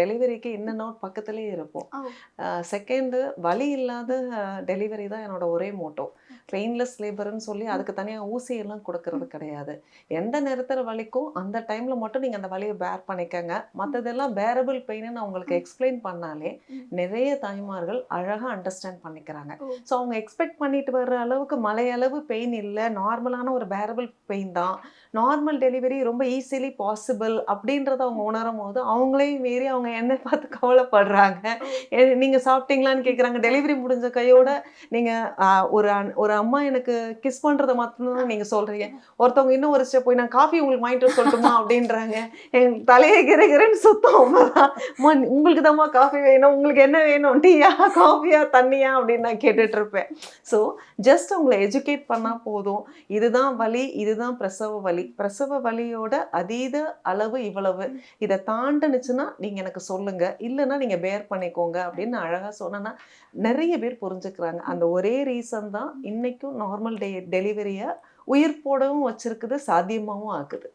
டெலிவரிக்கு in and out பக்கத்துலேயே இருப்போம். செகண்டு வலி இல்லாத டெலிவரி தான் என்னோட ஒரே மோட்டோ. பெயின்லெஸ் லேபர்ன்னு சொல்லி அதுக்கு தனியாக ஊசியெல்லாம் கொடுக்கறது கிடையாது. எந்த நேரத்தில் வலிக்கும் அந்த டைமில் மட்டும் நீங்கள் அந்த வலியை பேர் பண்ணிக்கங்க. மற்றதெல்லாம் பேரபிள் பெயின்னு அவங்களுக்கு எக்ஸ்பிளைன் பண்ணாலே நிறைய தாய்மார்கள் அழகாக அண்டர்ஸ்டாண்ட் பண்ணிக்கிறாங்க. ஸோ அவங்க எக்ஸ்பெக்ட் பண்ணிட்டு வர்ற அளவுக்கு மலையளவு பெயின் இல்லை, நார்மலான ஒரு பேரபிள் பெயின் தான், நார்மல் டெலிவரி ரொம்ப ஈஸிலி பாசிபிள் அப்படின்றத அவங்க உணரும் போது அவங்களையும் மீறி அவங்க என்னை பார்த்து கவலைப்படுறாங்க. நீங்கள் சாப்பிட்டீங்களான்னு கேட்குறாங்க. டெலிவரி முடிஞ்ச கையோட நீங்கள் ஒரு அம்மா எனக்கு கிஸ் பண்ணுறதை மட்டும்தான் நீங்கள் சொல்கிறீங்க. ஒருத்தவங்க இன்னும் ஒரு ஸ்டெப் போய் நான் காஃபி உங்களுக்கு வாங்கிட்டு வர சொல்லட்டுமா அப்படின்றாங்க. என் தலையை கிரகிறேன்னு சுத்தம். உங்களுக்கு தான்மா காஃபி வேணும், உங்களுக்கு என்ன வேணும், டீயா காஃபியா தண்ணியா அப்படின்னு நான் கேட்டுட்டு இருப்பேன். ஸோ ஜஸ்ட் அவங்களை எஜுகேட் பண்ணால் போதும். இதுதான் வலி, இதுதான் பிரசவ வலி, பிரசவ வலியோட அதீத அளவு இவ்வளவு, இதை தாண்டுனுச்சுன்னா நீங்கள் எனக்கு சொல்லுங்க, இல்லைன்னா நீங்கள் பேர் பண்ணிக்கோங்க அப்படின்னு அழகாக சொன்னேன்னா நிறைய பேர் புரிஞ்சுக்கிறாங்க. அந்த ஒரே ரீசன் தான் இன்னைக்கும் நார்மல் டெலிவரியை உயிர் போடவும் வச்சிருக்குது, சாத்தியமாகவும் ஆக்குது.